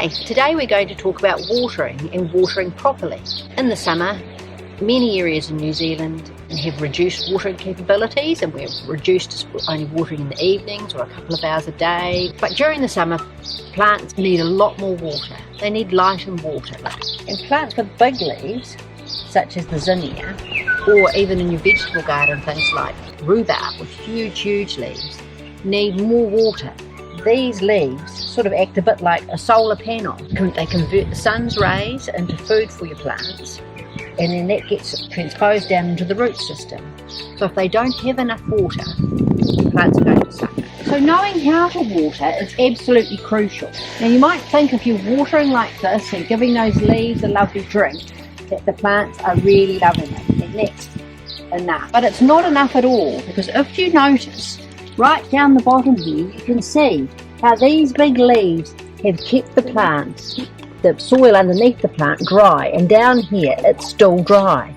Hi, today we're going to talk about watering and watering properly. In the summer, many areas in New Zealand have reduced watering capabilities and we're reduced to only watering in the evenings or a couple of hours a day. But during the summer, plants need a lot more water. They need light and water. And plants with big leaves, such as the zinnia, or even in your vegetable garden, things like rhubarb with huge leaves, need more water. These leaves sort of act a bit like a solar panel. They convert the sun's rays into food for your plants, and then that gets transposed down into the root system. So if they don't have enough water, the plants are going to suffer. So knowing how to water is absolutely crucial. Now you might think if you're watering like this and giving those leaves a lovely drink, that the plants are really loving it, and that's enough. But it's not enough at all, because if you notice, right down the bottom here, you can see how these big leaves have kept the plants, the soil underneath the plant, dry, and down here it's still dry.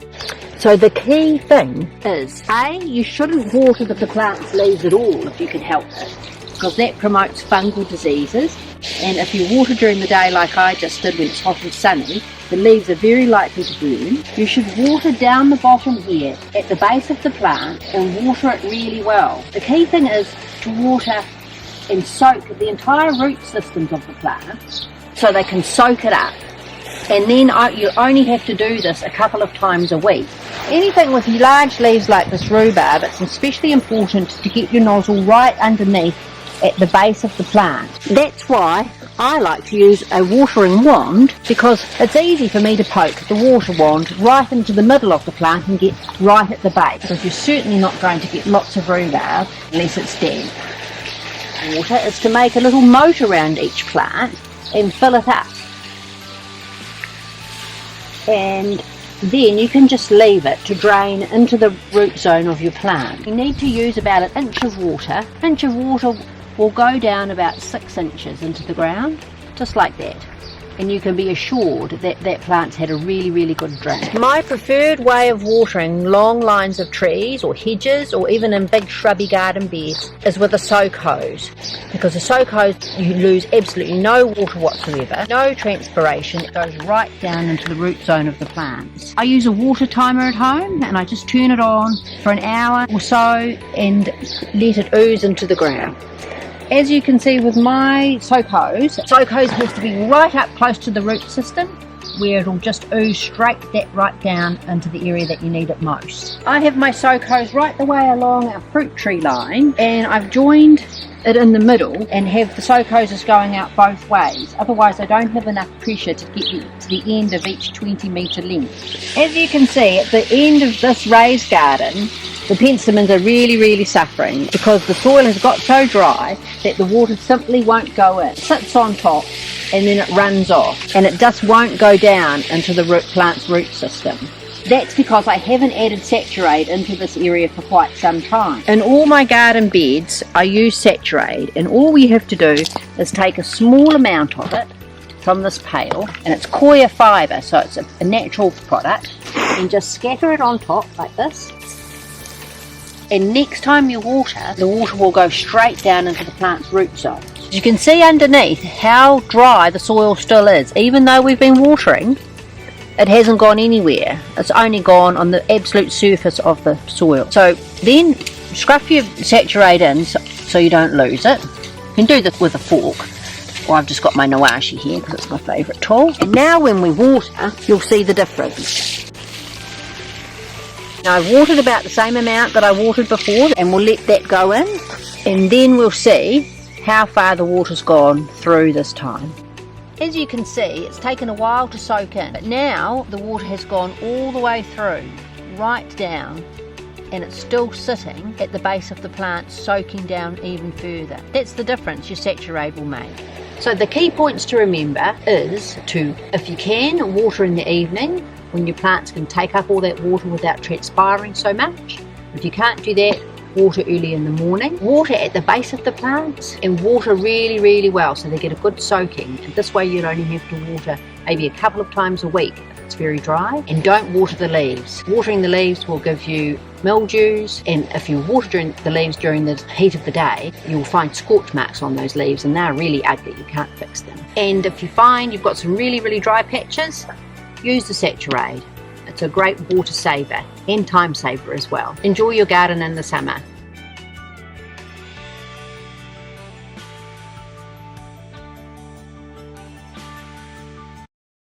So the key thing is, A, you shouldn't water the plant's leaves at all if you can help it, because that promotes fungal diseases. And if you water during the day like I just did when it's hot and sunny, the leaves are very likely to burn. You should water down the bottom here at the base of the plant and water it really well. The key thing is to water and soak the entire root systems of the plant so they can soak it up. And then you only have to do this a couple of times a week. Anything with large leaves like this rhubarb, it's especially important to get your nozzle right underneath at the base of the plant. That's why I like to use a watering wand, because it's easy for me to poke the water wand right into the middle of the plant and get right at the base, because you're certainly not going to get lots of rhubarb unless it's damp. Water is to make a little moat around each plant and fill it up. And then you can just leave it to drain into the root zone of your plant. You need to use about an inch of water. An inch of water will go down about 6 inches into the ground, just like that. And you can be assured that that plant's had a really good drain. My preferred way of watering long lines of trees or hedges, or even in big shrubby garden beds, is with a soak hose. Because a soak hose, you lose absolutely no water whatsoever, no transpiration. It goes right down into the root zone of the plants. I use a water timer at home, and I just turn it on for an hour or so and let it ooze into the ground. As you can see with my soak hose has to be right up close to the root system, where it'll just ooze right down into the area that you need it most. I have my soak hose right the way along our fruit tree line, and I've joined it in the middle and have the soak hoses going out both ways. Otherwise I don't have enough pressure to get you to the end of each 20-metre length. As you can see, at the end of this raised garden, the penstemons are really suffering, because the soil has got so dry that the water simply won't go in. It sits on top and then it runs off, and it just won't go down into the plant's root system. That's because I haven't added saturate into this area for quite some time. In all my garden beds I use saturate, and all we have to do is take a small amount of it from this pail, and it's coir fibre, so it's a natural product, and just scatter it on top like this. And next time you water, the water will go straight down into the plant's root zone. You can see underneath how dry the soil still is. Even though we've been watering, it hasn't gone anywhere. It's only gone on the absolute surface of the soil. So then scruff your saturate in so you don't lose it. You can do this with a fork. Well, I've just got my Nawashi here because it's my favourite tool. And now when we water, you'll see the difference. Now I've watered about the same amount that I watered before, and we'll let that go in, and then we'll see how far the water's gone through this time. As you can see, it's taken a while to soak in, but now the water has gone all the way through, right down, and it's still sitting at the base of the plant, soaking down even further. That's the difference your saturate will make. So the key points to remember is to, if you can, water in the evening, when your plants can take up all that water without transpiring so much. If you can't do that, water early in the morning. Water at the base of the plants, and water really well so they get a good soaking. And this way you'd only have to water maybe a couple of times a week if it's it's very dry. And don't water the leaves. Watering the leaves will give you mildews, and if you water the leaves during the heat of the day, you'll find scorch marks on those leaves, and they're really ugly. You can't fix them. And if you find you've got some really dry patches, use the saturate. It's a great water saver and time saver as well. Enjoy your garden in the summer.